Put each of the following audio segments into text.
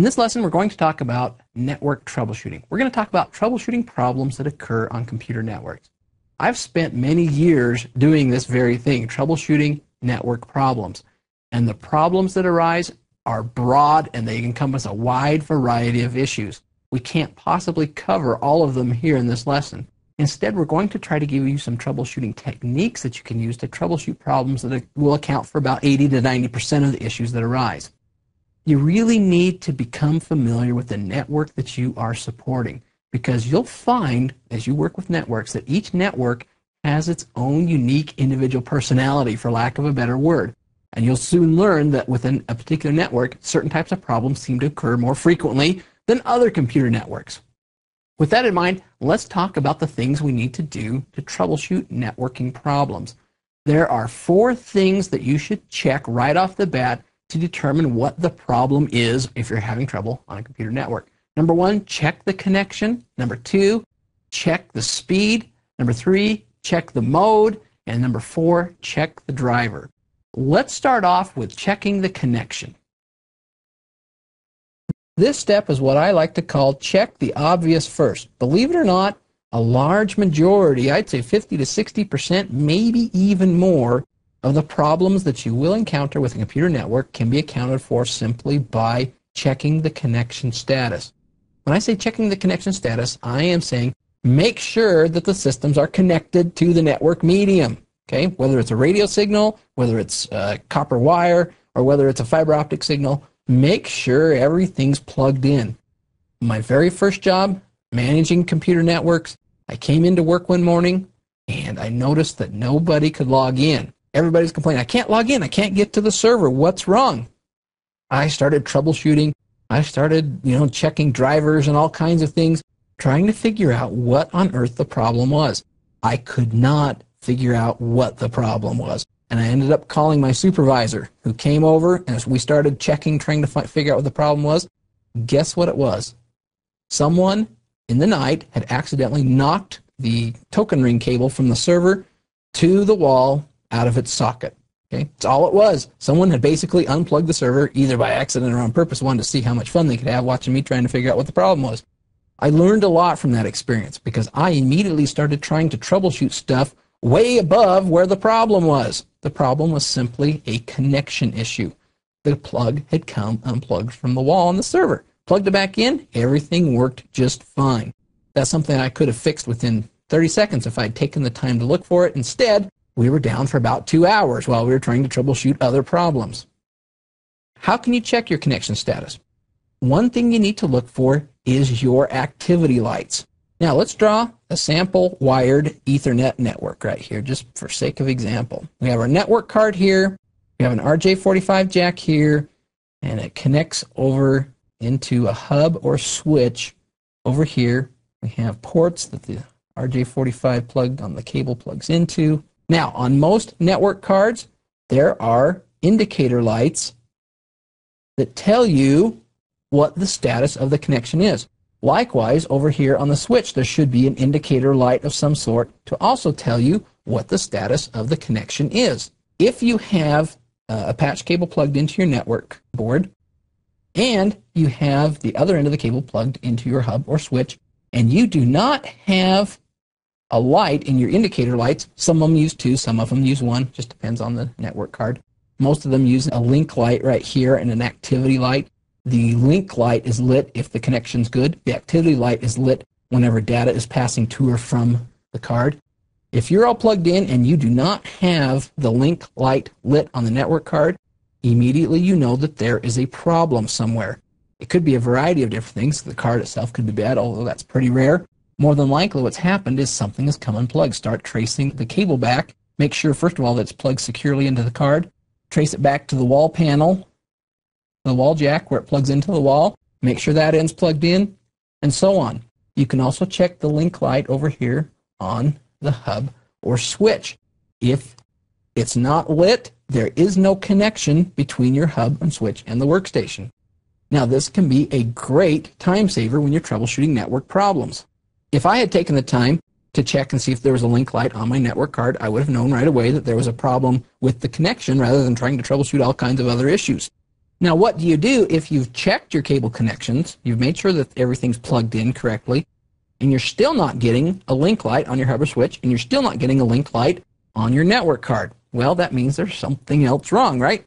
In this lesson, we're going to talk about network troubleshooting. We're going to talk about troubleshooting problems that occur on computer networks. I've spent many years doing this very thing, troubleshooting network problems. And the problems that arise are broad and they encompass a wide variety of issues. We can't possibly cover all of them here in this lesson. Instead, we're going to try to give you some troubleshooting techniques that you can use to troubleshoot problems that will account for about 80 to 90% of the issues that arise. You really need to become familiar with the network that you are supporting, because you'll find as you work with networks that each network has its own unique individual personality, for lack of a better word. And you'll soon learn that within a particular network, certain types of problems seem to occur more frequently than other computer networks. With that in mind, let's talk about the things we need to do to troubleshoot networking problems. There are 4 things that you should check right off the bat to determine what the problem is if you're having trouble on a computer network. Number 1, check the connection. Number 2, check the speed. Number 3, check the mode. And number 4, check the driver. Let's start off with checking the connection. This step is what I like to call check the obvious first. Believe it or not, a large majority, I'd say 50 to 60%, maybe even more, of the problems that you will encounter with a computer network can be accounted for simply by checking the connection status. When I say checking the connection status, I am saying make sure that the systems are connected to the network medium. Okay? Whether it's a radio signal, whether it's copper wire, or whether it's a fiber optic signal, make sure everything's plugged in. My very first job, managing computer networks, I came into work one morning and I noticed that nobody could log in. Everybody's complaining, I can't log in, I can't get to the server, what's wrong? I started troubleshooting, I started, checking drivers and all kinds of things, trying to figure out what on earth the problem was. I could not figure out what the problem was. And I ended up calling my supervisor, who came over, and as we started checking, trying to figure out what the problem was, guess what it was? Someone in the night had accidentally knocked the token ring cable from the server to the wall out of its socket. Okay? That's all it was. Someone had basically unplugged the server, either by accident or on purpose, wanted to see how much fun they could have watching me trying to figure out what the problem was. I learned a lot from that experience because I immediately started trying to troubleshoot stuff way above where the problem was. The problem was simply a connection issue. The plug had come unplugged from the wall on the server. Plugged it back in, everything worked just fine. That's something I could have fixed within 30 seconds if I'd taken the time to look for it. Instead, we were down for about 2 hours while we were trying to troubleshoot other problems. How can you check your connection status? One thing you need to look for is your activity lights. Now let's draw a sample wired Ethernet network right here, just for sake of example. We have our network card here, we have an RJ45 jack here, and it connects over into a hub or switch over here. We have ports that the RJ45 plug on the cable plugs into. Now, on most network cards, there are indicator lights that tell you what the status of the connection is. Likewise, over here on the switch, there should be an indicator light of some sort to also tell you what the status of the connection is. If you have a patch cable plugged into your network board, and you have the other end of the cable plugged into your hub or switch, and you do not have a light in your indicator lights, some of them use 2, some of them use 1, just depends on the network card. Most of them use a link light right here and an activity light. The link light is lit if the connection's good. The activity light is lit whenever data is passing to or from the card. If you're all plugged in and you do not have the link light lit on the network card, immediately you know that there is a problem somewhere. It could be a variety of different things. The card itself could be bad, although that's pretty rare. More than likely what's happened is something has come unplugged. Start tracing the cable back. Make sure, first of all, that it's plugged securely into the card. Trace it back to the wall panel, the wall jack where it plugs into the wall. Make sure that end's plugged in, and so on. You can also check the link light over here on the hub or switch. If it's not lit, there is no connection between your hub and switch and the workstation. Now, this can be a great time saver when you're troubleshooting network problems. If I had taken the time to check and see if there was a link light on my network card, I would have known right away that there was a problem with the connection rather than trying to troubleshoot all kinds of other issues. Now, what do you do if you've checked your cable connections, you've made sure that everything's plugged in correctly, and you're still not getting a link light on your hub or switch, and you're still not getting a link light on your network card? Well, that means there's something else wrong, right?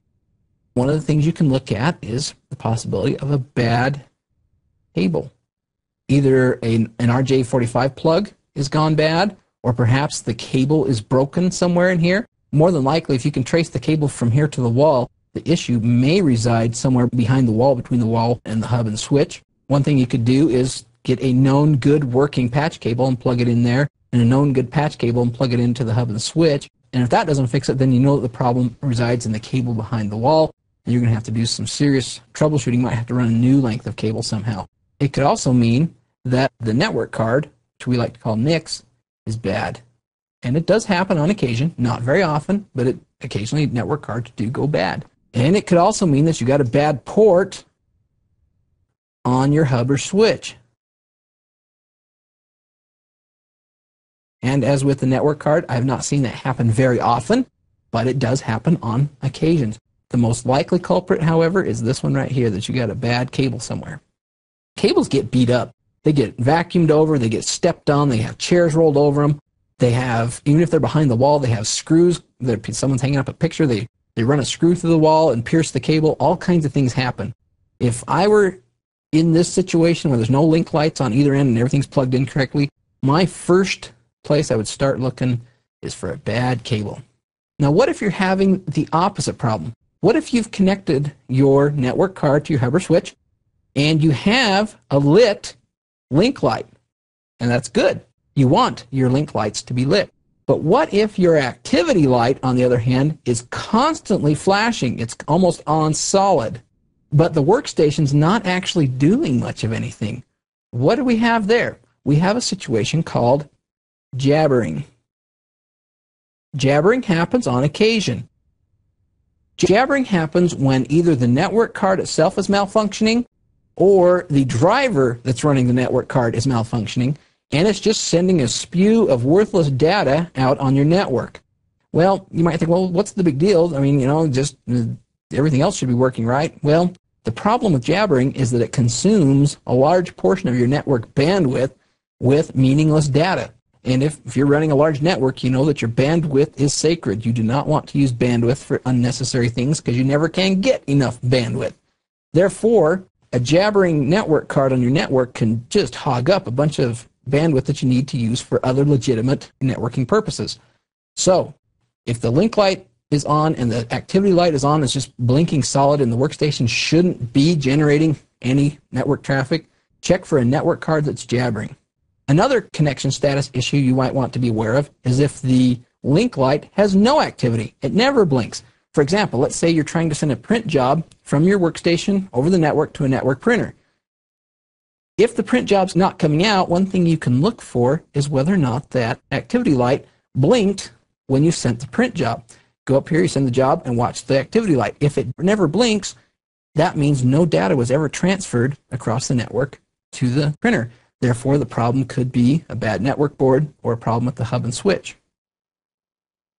One of the things you can look at is the possibility of a bad cable. Either an RJ45 plug is gone bad, or perhaps the cable is broken somewhere in here. More than likely, if you can trace the cable from here to the wall, the issue may reside somewhere behind the wall, between the wall and the hub and switch. One thing you could do is get a known good working patch cable and plug it in there, and a known good patch cable and plug it into the hub and switch. And if that doesn't fix it, then you know that the problem resides in the cable behind the wall, and you're going to have to do some serious troubleshooting. You might have to run a new length of cable somehow. It could also mean that the network card, which we like to call NICs, is bad. And it does happen on occasion, not very often, but occasionally network cards do go bad. And it could also mean that you got a bad port on your hub or switch. And as with the network card, I have not seen that happen very often, but it does happen on occasions. The most likely culprit, however, is this one right here, that you got a bad cable somewhere. Cables get beat up. They get vacuumed over, they get stepped on, they have chairs rolled over them. They have, even if they're behind the wall, they have screws. Someone's hanging up a picture, they run a screw through the wall and pierce the cable. All kinds of things happen. If I were in this situation where there's no link lights on either end and everything's plugged in correctly, my first place I would start looking is for a bad cable. Now, what if you're having the opposite problem? What if you've connected your network card to your hub or switch and you have a lit link light? And that's good. You want your link lights to be lit. But what if your activity light, on the other hand, is constantly flashing? It's almost on solid, but the workstation's not actually doing much of anything. What do we have there? We have a situation called jabbering. Jabbering happens on occasion. Jabbering happens when either the network card itself is malfunctioning or the driver that's running the network card is malfunctioning, and it's just sending a spew of worthless data out on your network. Well, you might think, well, what's the big deal? I mean, just everything else should be working right. Well, the problem with jabbering is that it consumes a large portion of your network bandwidth with meaningless data. And if you're running a large network, you know that your bandwidth is sacred. You do not want to use bandwidth for unnecessary things because you never can get enough bandwidth. Therefore, a jabbering network card on your network can just hog up a bunch of bandwidth that you need to use for other legitimate networking purposes. So, if the link light is on and the activity light is on, it's just blinking solid and the workstation shouldn't be generating any network traffic, check for a network card that's jabbering. Another connection status issue you might want to be aware of is if the link light has no activity. It never blinks. For example, let's say you're trying to send a print job from your workstation over the network to a network printer. If the print job's not coming out, one thing you can look for is whether or not that activity light blinked when you sent the print job. Go up here, you send the job, and watch the activity light. If it never blinks, that means no data was ever transferred across the network to the printer. Therefore, the problem could be a bad network board or a problem with the hub and switch.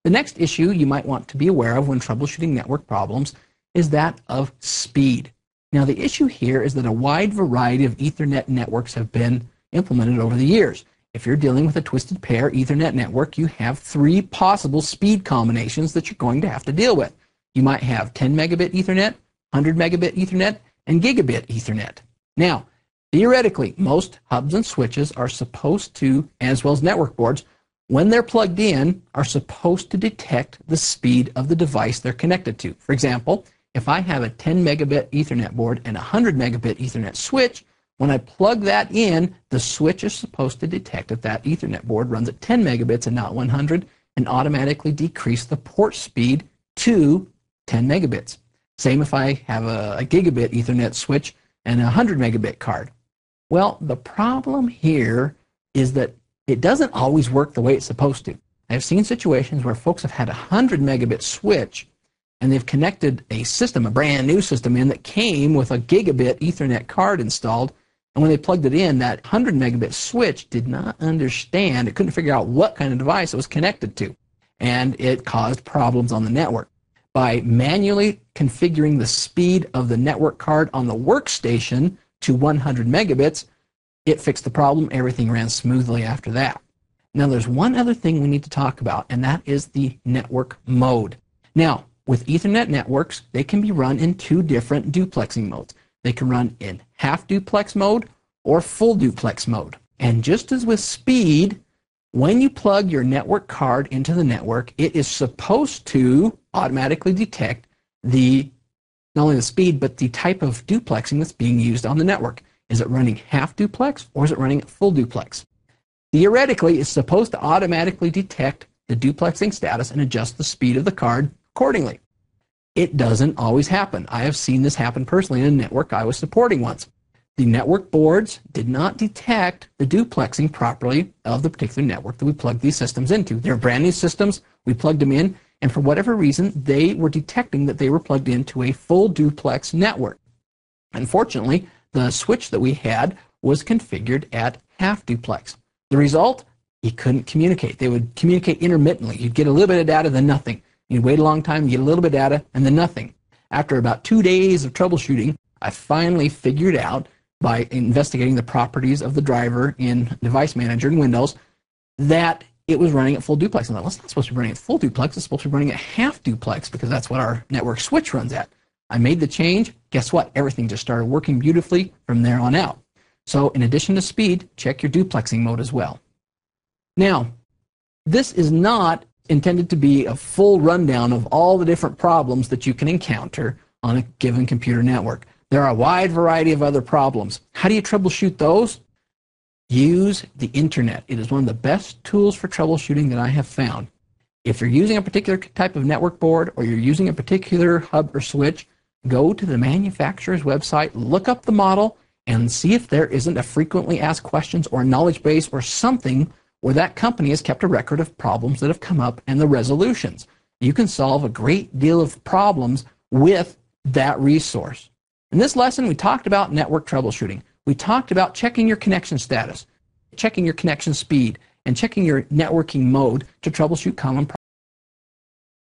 The next issue you might want to be aware of when troubleshooting network problems is that of speed. Now, the issue here is that a wide variety of Ethernet networks have been implemented over the years. If you're dealing with a twisted pair Ethernet network, you have 3 possible speed combinations that you're going to have to deal with. You might have 10 megabit Ethernet, 100 megabit Ethernet, and gigabit Ethernet. Now, theoretically, most hubs and switches are supposed to, as well as network boards, when they're plugged in, are supposed to detect the speed of the device they're connected to. For example, if I have a 10 megabit Ethernet board and a 100 megabit Ethernet switch, when I plug that in, the switch is supposed to detect that that Ethernet board runs at 10 megabits and not 100 and automatically decrease the port speed to 10 megabits. Same if I have a gigabit Ethernet switch and a 100 megabit card. Well, the problem here is that it doesn't always work the way it's supposed to. I've seen situations where folks have had a 100 megabit switch and they've connected a system, a brand new system in that came with a gigabit Ethernet card installed, and when they plugged it in, that 100 megabit switch did not understand, it couldn't figure out what kind of device it was connected to, and it caused problems on the network. by manually configuring the speed of the network card on the workstation to 100 megabits. It fixed the problem. Everything ran smoothly after that. Now, there's one other thing we need to talk about, and that is the network mode. Now, with Ethernet networks, they can be run in two different duplexing modes. They can run in half duplex mode or full duplex mode. And just as with speed, when you plug your network card into the network, it is supposed to automatically detect not only the speed, but the type of duplexing that's being used on the network. Is it running half duplex or is it running full duplex? Theoretically, it's supposed to automatically detect the duplexing status and adjust the speed of the card accordingly. It doesn't always happen. I have seen this happen personally in a network I was supporting once. The network boards did not detect the duplexing properly of the particular network that we plugged these systems into. They're brand new systems. We plugged them in, and for whatever reason, they were detecting that they were plugged into a full duplex network. Unfortunately, the switch that we had was configured at half duplex. The result, you couldn't communicate. They would communicate intermittently. You'd get a little bit of data, then nothing. You'd wait a long time, get a little bit of data, and then nothing. After about 2 days of troubleshooting, I finally figured out, by investigating the properties of the driver in Device Manager in Windows, that it was running at full duplex. And I thought, well, it's not supposed to be running at full duplex. It's supposed to be running at half duplex because that's what our network switch runs at. I made the change. Guess what? Everything just started working beautifully from there on out. So in addition to speed, check your duplexing mode as well. Now, this is not intended to be a full rundown of all the different problems that you can encounter on a given computer network. There are a wide variety of other problems. How do you troubleshoot those? Use the internet. It is one of the best tools for troubleshooting that I have found. If you're using a particular type of network board or you're using a particular hub or switch, go to the manufacturer's website, look up the model, and see if there isn't a frequently asked questions or a knowledge base or something where that company has kept a record of problems that have come up and the resolutions. You can solve a great deal of problems with that resource. In this lesson, we talked about network troubleshooting. We talked about checking your connection status, checking your connection speed, and checking your networking mode to troubleshoot common problems.